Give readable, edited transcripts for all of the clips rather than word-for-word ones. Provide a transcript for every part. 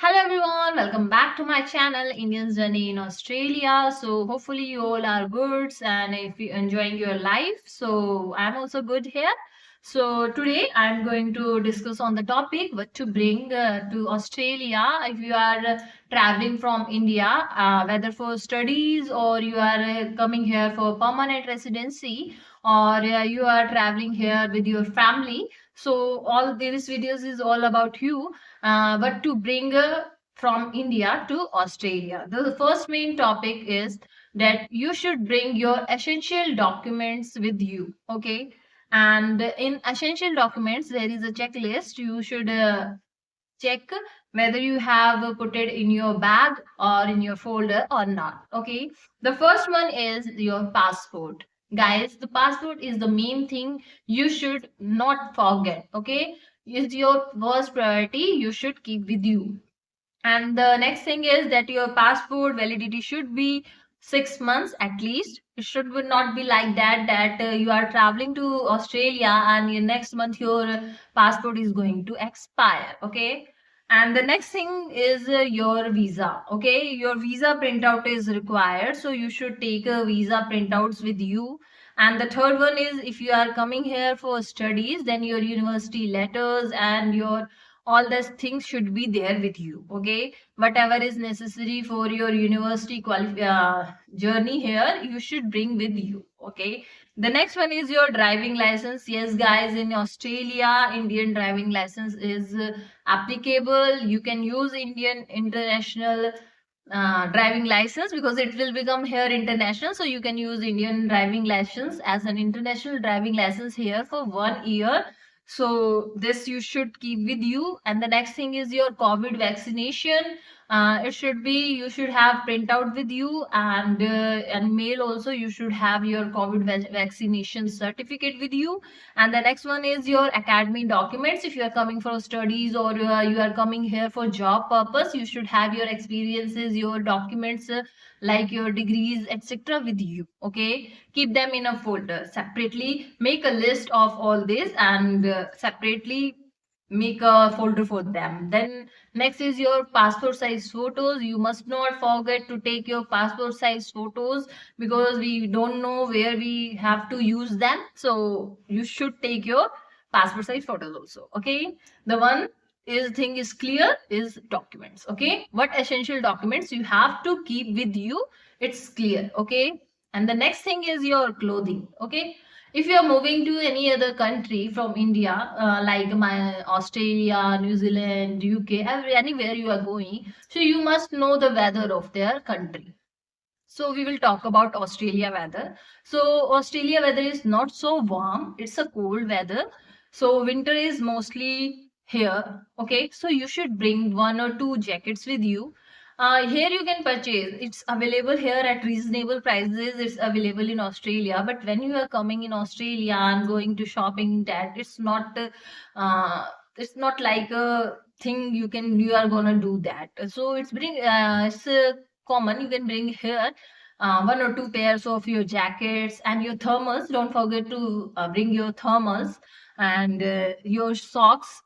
Hello everyone, welcome back to my channel Indian's Journey in Australia. So hopefully you all are good and if you're enjoying your life. So I'm also good here. So today I'm going to discuss on the topic what to bring to Australia if you are traveling from India, whether for studies or you are coming here for permanent residency or you are traveling here with your family. So all these videos is all about you but to bring from India to Australia. The first main topic is that you should bring your essential documents with you. Okay. And in essential documents, there is a checklist. You should check whether you have put it in your bag or in your folder or not. Okay. The first one is your passport. Guys, the passport is the main thing you should not forget. Okay, is your first priority you should keep with you. And the next thing is that your passport validity should be 6 months at least. It should not be like that you are traveling to Australia and your next month your passport is going to expire. Okay. And the next thing is your visa. Okay, your visa printout is required, so you should take a visa printouts with you. And the third one is if you are coming here for studies, then your university letters and your all these things should be there with you. Okay, whatever is necessary for your university journey here you should bring with you. Okay, the next one is your driving license. Yes guys, in Australia Indian driving license is applicable. You can use Indian international driving license because it will become here international, so you can use Indian driving license as an international driving license here for 1 year. So this you should keep with you. And the next thing is your COVID vaccination. It should be, you should have printout with you, and mail also you should have your COVID vaccination certificate with you. And the next one is your academy documents. If you are coming for studies or you are coming here for job purpose, you should have your experiences, your documents like your degrees etc with you. Okay, keep them in a folder separately. Make a list of all this and separately make a folder for them. Then next is your passport size photos. You must not forget to take your passport size photos because we don't know where we have to use them, so you should take your passport size photos also. Okay, the one is thing is clear is documents. Okay, what essential documents you have to keep with you, it's clear. Okay, and the next thing is your clothing. Okay, if you are moving to any other country from India, like my Australia, New Zealand, UK, anywhere you are going, so you must know the weather of their country. So we will talk about Australia weather. So Australia weather is not so warm. It's a cold weather. So winter is mostly here. Okay. So you should bring 1 or 2 jackets with you. Here you can purchase. It's available here at reasonable prices. It's available in Australia. But when you are coming in Australia and going to shopping, that it's not like a thing you are gonna do that. So it's common. You can bring here 1 or 2 pairs of your jackets and your thermals. Don't forget to bring your thermals and your socks,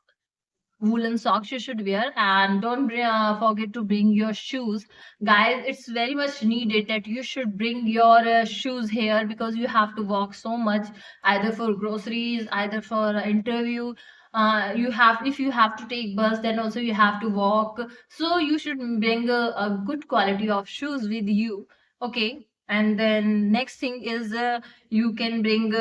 woolen socks you should wear. And don't forget to bring your shoes. Guys, it's very much needed that you should bring your shoes here because you have to walk so much, either for groceries, either for interview. You have, if you have to take bus, then also you have to walk, so you should bring a good quality of shoes with you. Okay, and then next thing is you can bring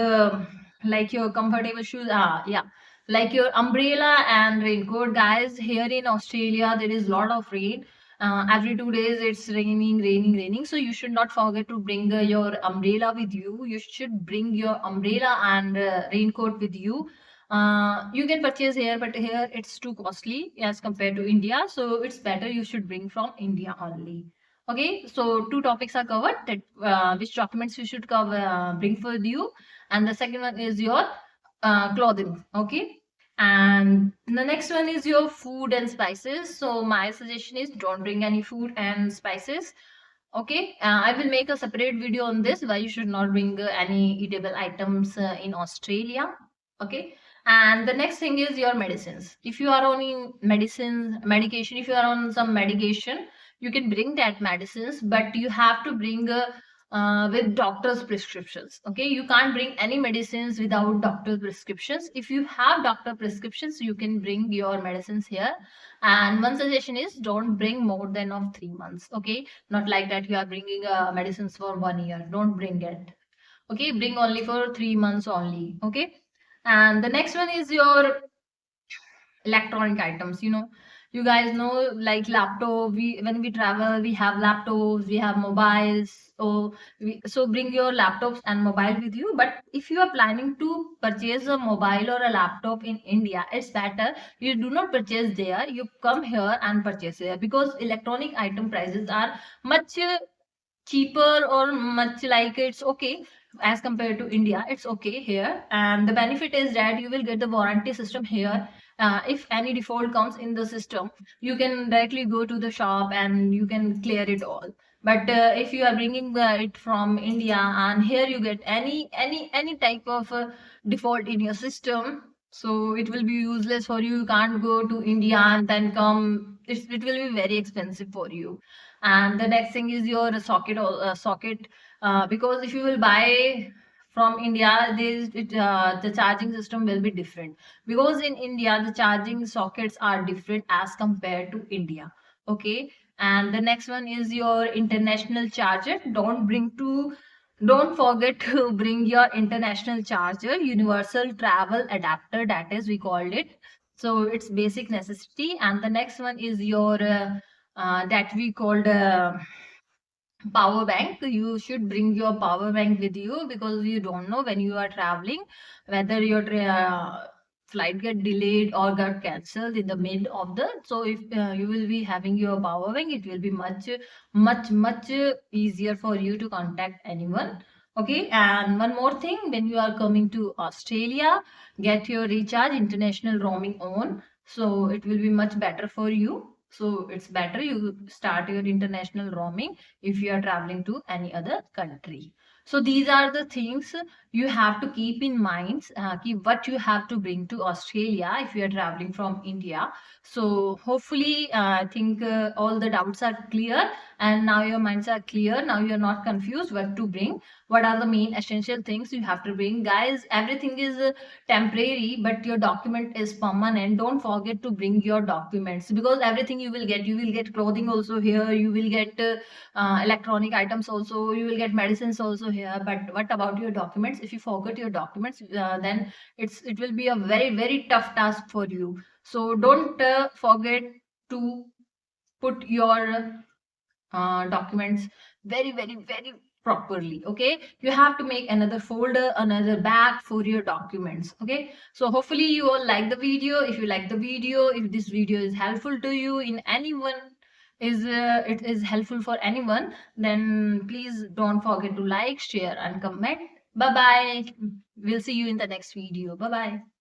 like your comfortable shoes. Yeah, like your umbrella and raincoat. Guys, here in Australia there is lot of rain. Every 2 days it's raining, so you should not forget to bring your umbrella with you. You should bring your umbrella and raincoat with you. You can purchase here, but here it's too costly as compared to India, so it's better you should bring from India only. Okay, so 2 topics are covered, that which documents you should cover bring with you, and the second one is your clothing. Okay, and the next one is your food and spices. So my suggestion is don't bring any food and spices. Okay, I will make a separate video on this, why you should not bring any eatable items in Australia. Okay, And the next thing is your medicines. If you are on medication, if you are on some medication, you can bring that medicines, but you have to bring with doctor's prescriptions. Okay, you can't bring any medicines without doctor prescriptions. If you have doctor prescriptions, you can bring your medicines here. And one suggestion is don't bring more than of 3 months. Okay, not like that you are bringing medicines for 1 year. Don't bring it. Okay, bring only for 3 months only. Okay, and the next one is your electronic items. You guys know, like laptop, we when we travel we have laptops, we have mobiles. So bring your laptops and mobile with you. But if you are planning to purchase a mobile or a laptop in India, it's better you do not purchase there, you come here and purchase here, because electronic item prices are much cheaper, or much like it's okay as compared to India. It's okay here, and the benefit is that you will get the warranty system here. If any default comes in the system, you can directly go to the shop and you can clear it all. But if you are bringing it from India, and here you get any type of default in your system, so it will be useless for you. You can't go to India and then come. It will be very expensive for you. And the next thing is your socket, because if you will buy from India, the charging system will be different, because in India the charging sockets are different as compared to India. Okay, and the next one is your international charger. Don't forget to bring your international charger, universal travel adapter, that is we called it. So it's basic necessity. And the next one is your that we called power bank. You should bring your power bank with you, because you don't know when you are traveling whether your flight get delayed or got cancelled in the mid of the. So if you will be having your power bank, it will be much easier for you to contact anyone. Okay, and one more thing, when you are coming to Australia, get your recharge international roaming on, so it will be much better for you. So it's better you start your international roaming if you are traveling to any other country. So these are the things you have to keep in mind. Keep what you have to bring to Australia if you are traveling from India. So hopefully, I think all the doubts are clear, and now your minds are clear. Now you're not confused what to bring. What are the main essential things you have to bring, guys? Everything is temporary, but your document is permanent. Don't forget to bring your documents, because everything you will get clothing also here, you will get electronic items also, you will get medicines also here. But what about your documents? If you forget your documents, then it will be a very tough task for you. So don't forget to put your documents very properly. Okay, you have to make another folder, another bag for your documents. Okay, so hopefully you all like the video. If you like the video, if this video is helpful to you in anyone, it is helpful for anyone, then please don't forget to like, share and comment. Bye bye, we'll see you in the next video. Bye bye.